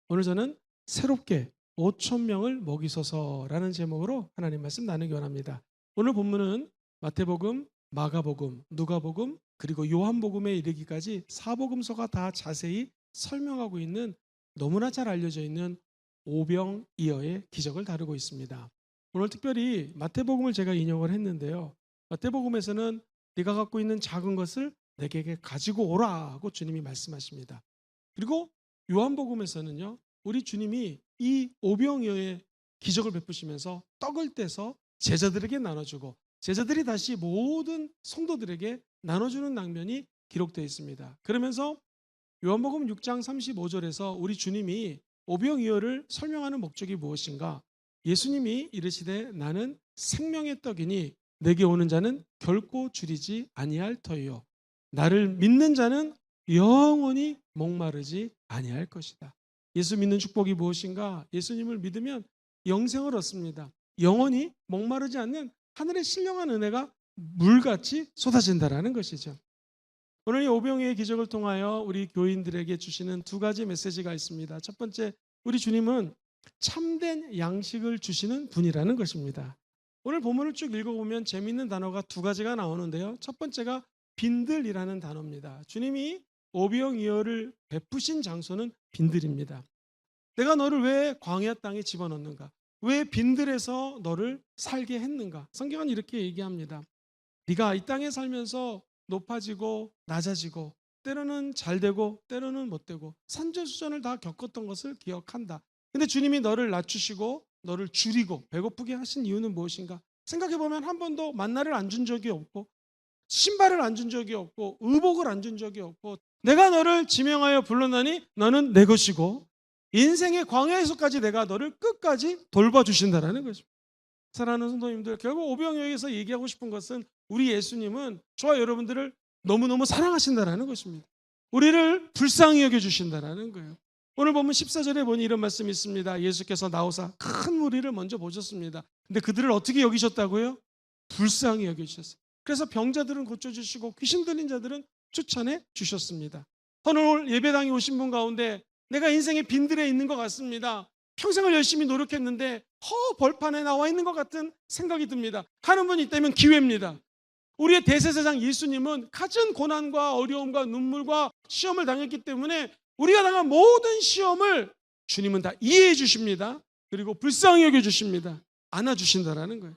오늘 저는 새롭게 5천 명을 먹이소서라는 제목으로 하나님 말씀 나누기 원합니다. 오늘 본문은 마태복음, 마가복음, 누가복음, 그리고 요한복음에 이르기까지 사복음서가 다 자세히 설명하고 있는, 너무나 잘 알려져 있는 오병이어의 기적을 다루고 있습니다. 오늘 특별히 마태복음을 제가 인용을 했는데요. 마태복음에서는 네가 갖고 있는 작은 것을 내게 가지고 오라고 주님이 말씀하십니다. 그리고 요한복음에서는요, 우리 주님이 이 오병이어의 기적을 베푸시면서 떡을 떼서 제자들에게 나눠주고 제자들이 다시 모든 성도들에게 나눠주는 장면이 기록되어 있습니다. 그러면서 요한복음 6장 35절에서 우리 주님이 오병이어를 설명하는 목적이 무엇인가? 예수님이 이르시되 나는 생명의 떡이니 내게 오는 자는 결코 줄이지 아니할 터이요 나를 믿는 자는 영원히 목마르지 아니할 것이다. 예수 믿는 축복이 무엇인가? 예수님을 믿으면 영생을 얻습니다. 영원히 목마르지 않는 하늘의 신령한 은혜가 물같이 쏟아진다라는 것이죠. 오늘 이 오병이어의 기적을 통하여 우리 교인들에게 주시는 두 가지 메시지가 있습니다. 첫 번째, 우리 주님은 참된 양식을 주시는 분이라는 것입니다. 오늘 본문을 쭉 읽어보면 재미있는 단어가 두 가지가 나오는데요. 첫 번째가 빈들이라는 단어입니다. 주님이 오병이어를 베푸신 장소는 빈들입니다. 내가 너를 왜 광야 땅에 집어넣는가? 왜 빈들에서 너를 살게 했는가? 성경은 이렇게 얘기합니다. 네가 이 땅에 살면서 높아지고 낮아지고 때로는 잘 되고 때로는 못 되고 산전수전을 다 겪었던 것을 기억한다. 근데 주님이 너를 낮추시고 너를 줄이고 배고프게 하신 이유는 무엇인가? 생각해보면 한 번도 만나를 안 준 적이 없고 신발을 안 준 적이 없고 의복을 안 준 적이 없고 내가 너를 지명하여 불렀나니 너는 내 것이고 인생의 광야에서까지 내가 너를 끝까지 돌봐주신다라는 것입니다. 사랑하는 성도님들, 결국 오병이어에서 얘기하고 싶은 것은 우리 예수님은 저와 여러분들을 너무너무 사랑하신다라는 것입니다. 우리를 불쌍히 여겨주신다라는 거예요. 오늘 보면 14절에 보니 이런 말씀이 있습니다. 예수께서 나오사 큰 무리를 먼저 보셨습니다. 근데 그들을 어떻게 여기셨다고요? 불쌍히 여겨주셨어요. 그래서 병자들은 고쳐주시고 귀신 들린 자들은 쫓아내 주셨습니다. 오늘 예배당에 오신 분 가운데 내가 인생의 빈들에 있는 것 같습니다. 평생을 열심히 노력했는데 벌판에 나와 있는 것 같은 생각이 듭니다. 하는 분이 있다면 기회입니다. 우리의 대제사장 예수님은 갖은 고난과 어려움과 눈물과 시험을 당했기 때문에 우리가 당한 모든 시험을 주님은 다 이해해 주십니다. 그리고 불쌍히 여겨 주십니다. 안아주신다라는 거예요.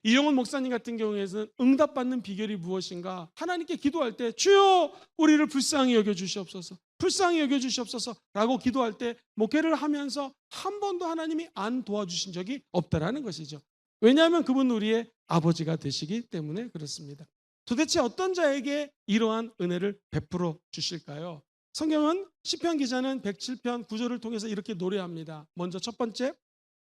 이영훈 목사님 같은 경우에는 응답받는 비결이 무엇인가? 하나님께 기도할 때 주여 우리를 불쌍히 여겨주시옵소서, 불쌍히 여겨주시옵소서 라고 기도할 때 목회를 하면서 한 번도 하나님이 안 도와주신 적이 없다라는 것이죠. 왜냐하면 그분은 우리의 아버지가 되시기 때문에 그렇습니다. 도대체 어떤 자에게 이러한 은혜를 베풀어 주실까요? 성경은 시편 기자는 107편 9절을 통해서 이렇게 노래합니다. 먼저 첫 번째,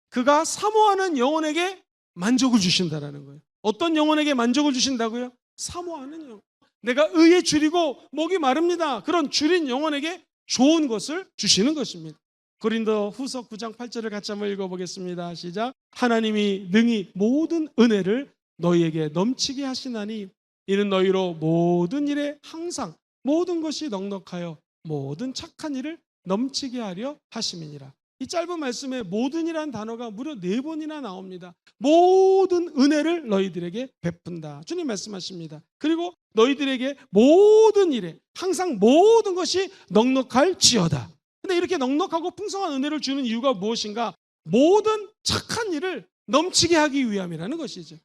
그가 사모하는 영혼에게 만족을 주신다라는 거예요. 어떤 영혼에게 만족을 주신다고요? 사모하는 영혼. 내가 의에 줄이고 목이 마릅니다. 그런 줄인 영혼에게 좋은 것을 주시는 것입니다. 고린도 후서 9장 8절을 같이 한번 읽어보겠습니다. 시작. 하나님이 능히 모든 은혜를 너희에게 넘치게 하시나니 이는 너희로 모든 일에 항상 모든 것이 넉넉하여 모든 착한 일을 넘치게 하려 하심이니라. 이 짧은 말씀에 모든이라는 단어가 무려 4번이나 나옵니다. 모든 은혜를 너희들에게 베푼다. 주님 말씀하십니다. 그리고 너희들에게 모든 일에 항상 모든 것이 넉넉할지어다. 근데 이렇게 넉넉하고 풍성한 은혜를 주는 이유가 무엇인가? 모든 착한 일을 넘치게 하기 위함이라는 것이죠.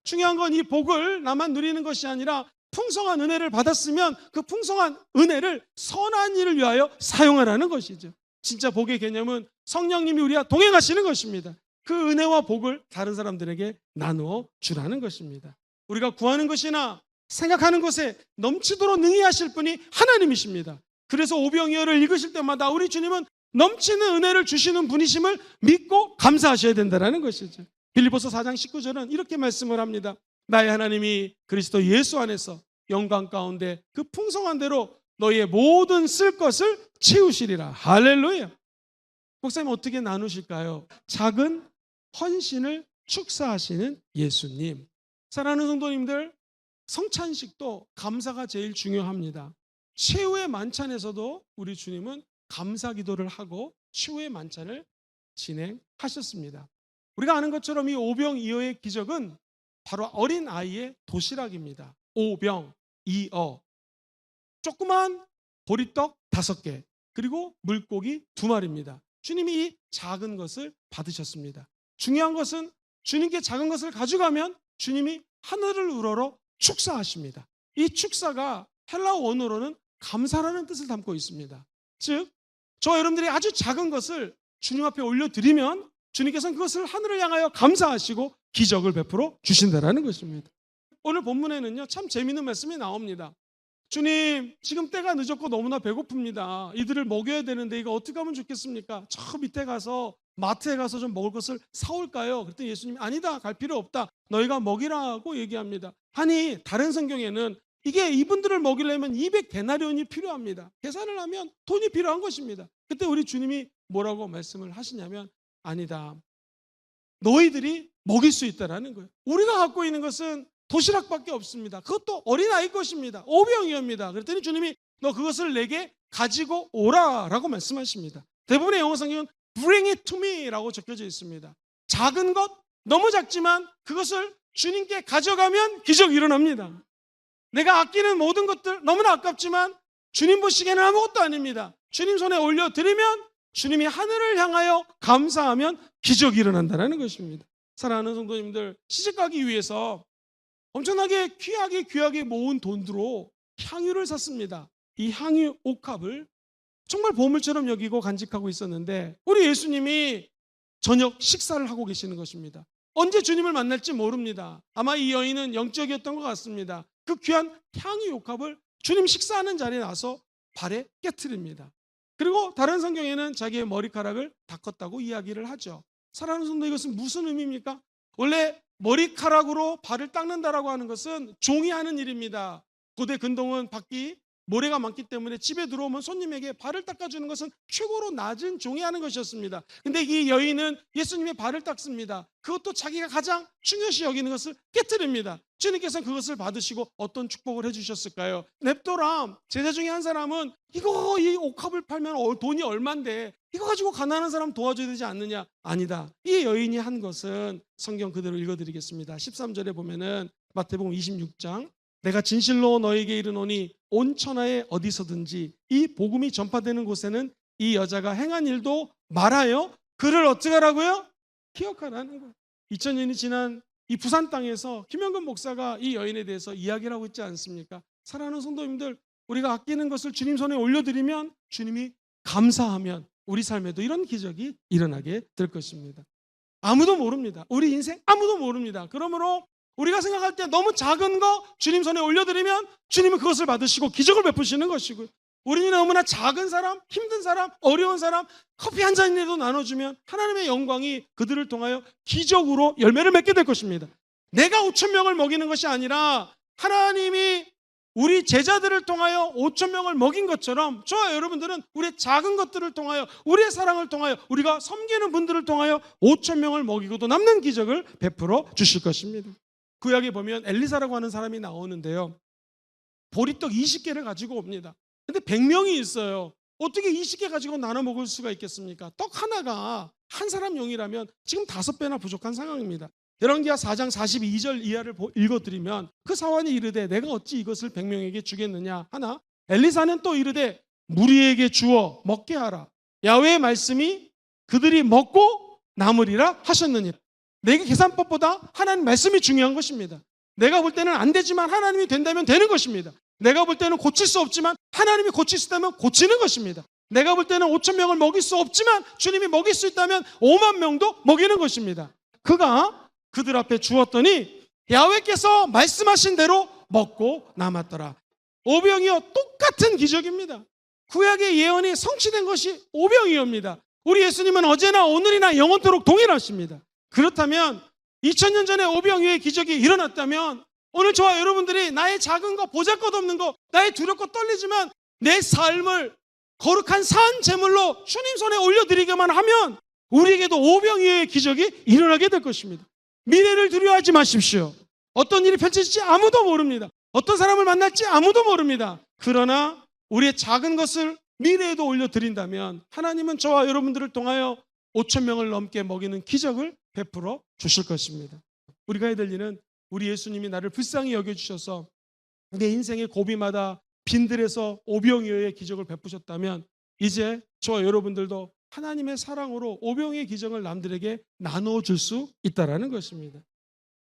중요한 건 이 복을 나만 누리는 것이 아니라 풍성한 은혜를 받았으면 그 풍성한 은혜를 선한 일을 위하여 사용하라는 것이죠. 진짜 복의 개념은 성령님이 우리와 동행하시는 것입니다. 그 은혜와 복을 다른 사람들에게 나누어 주라는 것입니다. 우리가 구하는 것이나 생각하는 것에 넘치도록 능히 하실 분이 하나님이십니다. 그래서 오병이어를 읽으실 때마다 우리 주님은 넘치는 은혜를 주시는 분이심을 믿고 감사하셔야 된다는 것이죠. 빌립보서 4장 19절은 이렇게 말씀을 합니다. 나의 하나님이 그리스도 예수 안에서 영광 가운데 그 풍성한 대로 너희의 모든 쓸 것을 채우시리라. 할렐루야. 목사님 어떻게 나누실까요? 작은 헌신을 축사하시는 예수님. 사랑하는 성도님들, 성찬식도 감사가 제일 중요합니다. 최후의 만찬에서도 우리 주님은 감사 기도를 하고 최후의 만찬을 진행하셨습니다. 우리가 아는 것처럼 이 오병이어의 기적은 바로 어린 아이의 도시락입니다. 오병이어, 조그만 보리떡 5개, 그리고 물고기 2마리입니다. 주님이 이 작은 것을 받으셨습니다. 중요한 것은 주님께 작은 것을 가져가면 주님이 하늘을 우러러 축사하십니다. 이 축사가 헬라어 원어로는 감사라는 뜻을 담고 있습니다. 즉, 저 여러분들이 아주 작은 것을 주님 앞에 올려드리면 주님께서는 그것을 하늘을 향하여 감사하시고 기적을 베풀어 주신다라는 것입니다. 오늘 본문에는요, 참 재미있는 말씀이 나옵니다. 주님, 지금 때가 늦었고 너무나 배고픕니다. 이들을 먹여야 되는데 이거 어떻게 하면 좋겠습니까? 저 밑에 가서 마트에 가서 좀 먹을 것을 사올까요? 그랬더니 예수님이 아니다, 갈 필요 없다, 너희가 먹이라고 얘기합니다. 아니, 다른 성경에는 이게 이분들을 먹이려면 200데나리온이 필요합니다. 계산을 하면 돈이 필요한 것입니다. 그때 우리 주님이 뭐라고 말씀을 하시냐면, 아니다, 너희들이 먹일 수 있다라는 거예요. 우리가 갖고 있는 것은 도시락밖에 없습니다. 그것도 어린아이 것입니다. 오병이어입니다. 그랬더니 주님이 너 그것을 내게 가지고 오라라고 말씀하십니다. 대부분의 영어 성경은 Bring it to me 라고 적혀져 있습니다. 작은 것, 너무 작지만 그것을 주님께 가져가면 기적이 일어납니다. 내가 아끼는 모든 것들 너무나 아깝지만 주님 보시기에는 아무것도 아닙니다. 주님 손에 올려드리면 주님이 하늘을 향하여 감사하면 기적이 일어난다는 것입니다. 사랑하는 성도님들, 시집가기 위해서 엄청나게 귀하게 모은 돈으로 향유를 샀습니다. 이 향유 옥합을 정말 보물처럼 여기고 간직하고 있었는데 우리 예수님이 저녁 식사를 하고 계시는 것입니다. 언제 주님을 만날지 모릅니다. 아마 이 여인은 영적이었던 것 같습니다. 그 귀한 향유 옥합을 주님 식사하는 자리에 나서 발에 깨트립니다. 그리고 다른 성경에는 자기의 머리카락을 닦았다고 이야기를 하죠. 사랑하는 성도, 이것은 무슨 의미입니까? 원래 머리카락으로 발을 닦는다라고 하는 것은 종이 하는 일입니다. 고대 근동은 밖이 모래가 많기 때문에 집에 들어오면 손님에게 발을 닦아주는 것은 최고로 낮은 종이 하는 것이었습니다. 근데 이 여인은 예수님의 발을 닦습니다. 그것도 자기가 가장 중요시 여기는 것을 깨트립니다. 주님께서는 그것을 받으시고 어떤 축복을 해주셨을까요? 냅도람, 제자 중에 한 사람은 이 옥합을 팔면 돈이 얼만데 이거 가지고 가난한 사람 도와줘야 되지 않느냐? 아니다. 이 여인이 한 것은 성경 그대로 읽어드리겠습니다. 13절에 보면은 마태복음 26장, 내가 진실로 너에게 이르노니 온 천하에 어디서든지 이 복음이 전파되는 곳에는 이 여자가 행한 일도 말하여 그를 어떻게 하라고요? 기억하라는 거예요. 2000년이 지난 이 부산 땅에서 김영근 목사가 이 여인에 대해서 이야기를 하고 있지 않습니까? 사랑하는 성도님들, 우리가 아끼는 것을 주님 손에 올려드리면 주님이 감사하면 우리 삶에도 이런 기적이 일어나게 될 것입니다. 아무도 모릅니다. 우리 인생 아무도 모릅니다. 그러므로 우리가 생각할 때 너무 작은 거 주님 손에 올려드리면 주님은 그것을 받으시고 기적을 베푸시는 것이고요. 우리는 너무나 작은 사람, 힘든 사람, 어려운 사람 커피 한 잔이라도 나눠주면 하나님의 영광이 그들을 통하여 기적으로 열매를 맺게 될 것입니다. 내가 5,000명을 먹이는 것이 아니라 하나님이 우리 제자들을 통하여 5,000명을 먹인 것처럼 저와 여러분들은 우리의 작은 것들을 통하여, 우리의 사랑을 통하여, 우리가 섬기는 분들을 통하여 5,000명을 먹이고도 남는 기적을 베풀어 주실 것입니다. 구약에 보면 엘리사라고 하는 사람이 나오는데요, 보리떡 20개를 가지고 옵니다. 근데 100명이 있어요. 어떻게 20개 가지고 나눠 먹을 수가 있겠습니까? 떡 하나가 한 사람 용이라면 지금 5배나 부족한 상황입니다. 열왕기하 4장 42절 이하를 읽어드리면 그 사환이 이르되 내가 어찌 이것을 100명에게 주겠느냐 하나, 엘리사는 또 이르되 무리에게 주어 먹게 하라. 야훼의 말씀이 그들이 먹고 남으리라 하셨느니라. 내게 계산법보다 하나님 말씀이 중요한 것입니다. 내가 볼 때는 안 되지만 하나님이 된다면 되는 것입니다. 내가 볼 때는 고칠 수 없지만 하나님이 고칠 수 있다면 고치는 것입니다. 내가 볼 때는 5,000명을 먹일 수 없지만 주님이 먹일 수 있다면 5만 명도 먹이는 것입니다. 그가 그들 앞에 주었더니 야훼께서 말씀하신 대로 먹고 남았더라. 오병이어 똑같은 기적입니다. 구약의 예언이 성취된 것이 오병이어입니다. 우리 예수님은 어제나 오늘이나 영원토록 동일하십니다. 그렇다면 2000년 전에 오병이어의 기적이 일어났다면 오늘 저와 여러분들이 나의 작은 거, 보잘것없는 거, 나의 두렵고 떨리지만 내 삶을 거룩한 산 제물로 주님 손에 올려드리기만 하면 우리에게도 오병이어의 기적이 일어나게 될 것입니다. 미래를 두려워하지 마십시오. 어떤 일이 펼쳐질지 아무도 모릅니다. 어떤 사람을 만날지 아무도 모릅니다. 그러나 우리의 작은 것을 미래에도 올려드린다면 하나님은 저와 여러분들을 통하여 5천 명을 넘게 먹이는 기적을 베풀어 주실 것입니다. 우리가 해야 될 일은 우리 예수님이 나를 불쌍히 여겨주셔서 내 인생의 고비마다 빈들에서 오병이어의 기적을 베푸셨다면 이제 저와 여러분들도 하나님의 사랑으로 오병이의 기적을 남들에게 나눠줄 수 있다는 것입니다.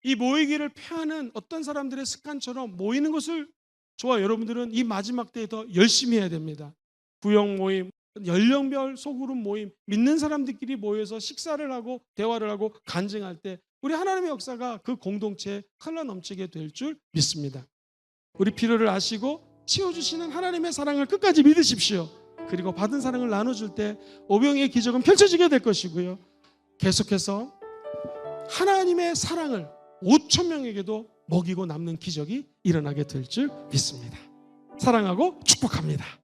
이 모이기를 폐하는 어떤 사람들의 습관처럼 모이는 것을 저와 여러분들은 이 마지막 때에 더 열심히 해야 됩니다. 구역 모임, 연령별 소그룹 모임, 믿는 사람들끼리 모여서 식사를 하고 대화를 하고 간증할 때 우리 하나님의 역사가 그 공동체에 흘러넘치게 될 줄 믿습니다. 우리 필요를 아시고 채워주시는 하나님의 사랑을 끝까지 믿으십시오. 그리고 받은 사랑을 나눠줄 때 오병이의 기적은 펼쳐지게 될 것이고요. 계속해서 하나님의 사랑을 5천 명에게도 먹이고 남는 기적이 일어나게 될 줄 믿습니다. 사랑하고 축복합니다.